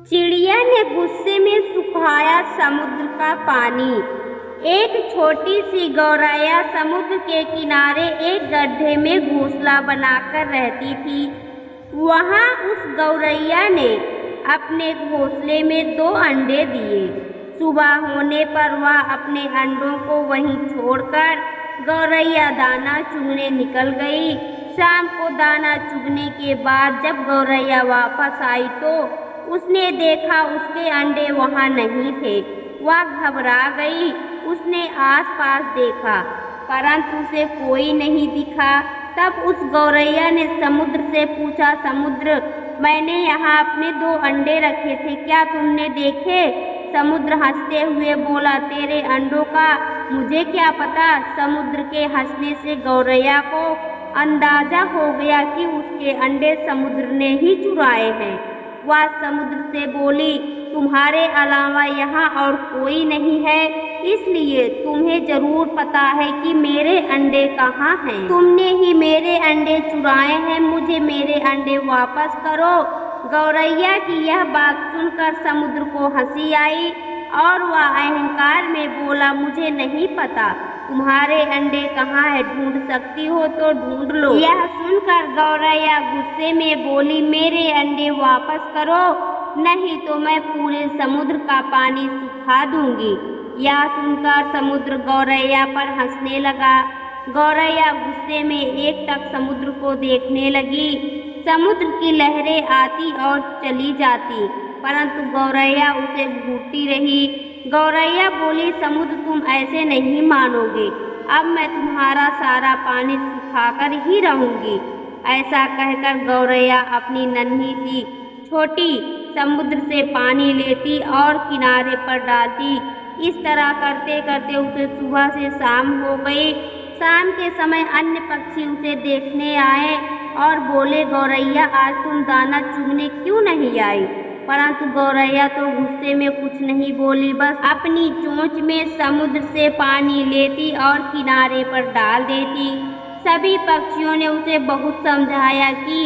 चिड़िया ने गुस्से में सुखाया समुद्र का पानी। एक छोटी सी गौरैया समुद्र के किनारे एक गड्ढे में घोंसला बनाकर रहती थी। वहाँ उस गौरैया ने अपने घोंसले में 2 अंडे दिए। सुबह होने पर वह अपने अंडों को वहीं छोड़कर गौरैया दाना चुगने निकल गई। शाम को दाना चुगने के बाद जब गौरैया वापस आई तो उसने देखा उसके अंडे वहाँ नहीं थे। वह घबरा गई। उसने आसपास देखा परंतु उसे कोई नहीं दिखा। तब उस गौरैया ने समुद्र से पूछा, समुद्र, मैंने यहाँ अपने 2 अंडे रखे थे, क्या तुमने देखे? समुद्र हंसते हुए बोला, तेरे अंडों का मुझे क्या पता। समुद्र के हंसने से गौरैया को अंदाजा हो गया कि उसके अंडे समुद्र ने ही चुराए हैं। वह समुद्र से बोली, तुम्हारे अलावा यहाँ और कोई नहीं है, इसलिए तुम्हें जरूर पता है कि मेरे अंडे कहाँ हैं। तुमने ही मेरे अंडे चुराए हैं, मुझे मेरे अंडे वापस करो। गौरैया की यह बात सुनकर समुद्र को हंसी आई और वह अहंकार में बोला, मुझे नहीं पता तुम्हारे अंडे कहाँ है, ढूंढ सकती हो तो ढूंढ लो। यह सुनकर गौरैया गुस्से में बोली, मेरे अंडे वापस करो, नहीं तो मैं पूरे समुद्र का पानी सुखा दूंगी। यह सुनकर समुद्र गौरैया पर हंसने लगा। गौरैया गुस्से में एकटक समुद्र को देखने लगी। समुद्र की लहरें आती और चली जाती परंतु गौरैया उसे घूरती रही। गौरैया बोली, समुद्र, तुम ऐसे नहीं मानोगे, अब मैं तुम्हारा सारा पानी सुखाकर ही रहूंगी। ऐसा कहकर गौरैया अपनी नन्ही सी छोटी समुद्र से पानी लेती और किनारे पर डालती। इस तरह करते करते उसे सुबह से शाम हो गई। शाम के समय अन्य पक्षी उसे देखने आए और बोले, गौरैया, आज तुम दाना चुगने क्यों नहीं आई? परंतु गौरैया तो गुस्से में कुछ नहीं बोली, बस अपनी चोंच में समुद्र से पानी लेती और किनारे पर डाल देती। सभी पक्षियों ने उसे बहुत समझाया कि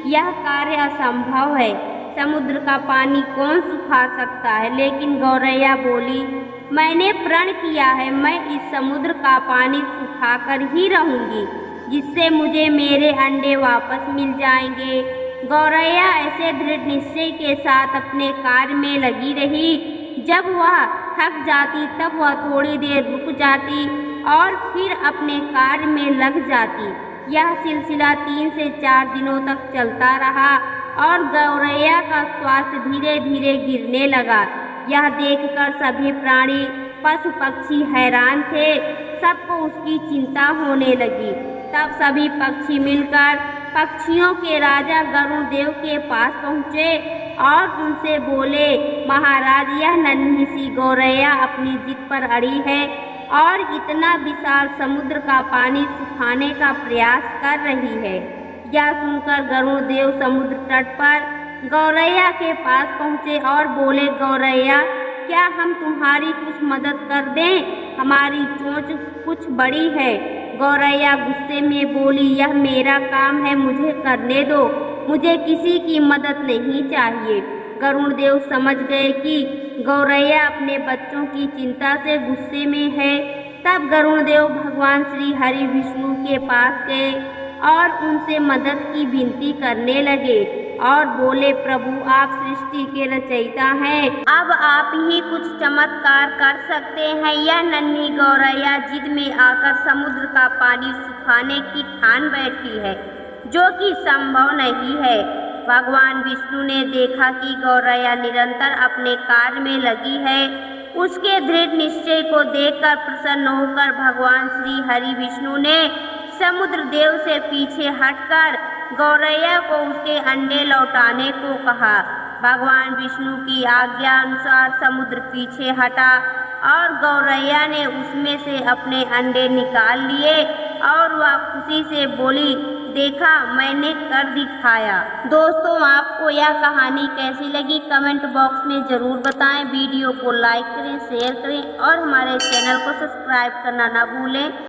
यह कार्य असंभव है, समुद्र का पानी कौन सुखा सकता है, लेकिन गौरैया बोली, मैंने प्रण किया है, मैं इस समुद्र का पानी सुखाकर ही रहूंगी, जिससे मुझे मेरे अंडे वापस मिल जाएंगे। गौरैया ऐसे दृढ़ निश्चय के साथ अपने कार्य में लगी रही। जब वह थक जाती तब वह थोड़ी देर रुक जाती और फिर अपने कार्य में लग जाती। यह सिलसिला 3 से 4 दिनों तक चलता रहा और गौरैया का स्वास्थ्य धीरे धीरे गिरने लगा। यह देखकर सभी प्राणी पशु पक्षी हैरान थे। सबको उसकी चिंता होने लगी। तब सभी पक्षी मिलकर पक्षियों के राजा गरुड़ देव के पास पहुँचे और उनसे बोले, महाराज, यह नन्ही सी गौरैया अपनी जिद पर अड़ी है और इतना विशाल समुद्र का पानी सुखाने का प्रयास कर रही है। यह सुनकर गरुड़ देव समुद्र तट पर गौरैया के पास पहुँचे और बोले, गौरैया, क्या हम तुम्हारी कुछ मदद कर दें? हमारी चोंच कुछ बड़ी है। गौरैया गुस्से में बोली, यह मेरा काम है, मुझे करने दो, मुझे किसी की मदद नहीं चाहिए। गरुड़ देव समझ गए कि गौरैया अपने बच्चों की चिंता से गुस्से में है। तब गरुड़ देव भगवान श्री हरि विष्णु के पास गए और उनसे मदद की विनती करने लगे और बोले, प्रभु, आप सृष्टि के रचयिता हैं, अब आप ही कुछ चमत्कार कर सकते हैं। यह नन्ही गौरैया जिद में आकर समुद्र का पानी सुखाने की ठान बैठी है, जो कि संभव नहीं है। भगवान विष्णु ने देखा कि गौरैया निरंतर अपने कार्य में लगी है। उसके दृढ़ निश्चय को देखकर प्रसन्न होकर भगवान श्री हरि विष्णु ने समुद्र देव से पीछे हटकर गौरैया को उसके अंडे लौटाने को कहा। भगवान विष्णु की आज्ञा अनुसार समुद्र पीछे हटा और गौरैया ने उसमें से अपने अंडे निकाल लिए और वह खुशी से बोली, देखा, मैंने कर दिखाया। दोस्तों, आपको यह कहानी कैसी लगी कमेंट बॉक्स में ज़रूर बताएं। वीडियो को लाइक करें, शेयर करें और हमारे चैनल को सब्सक्राइब करना ना भूलें।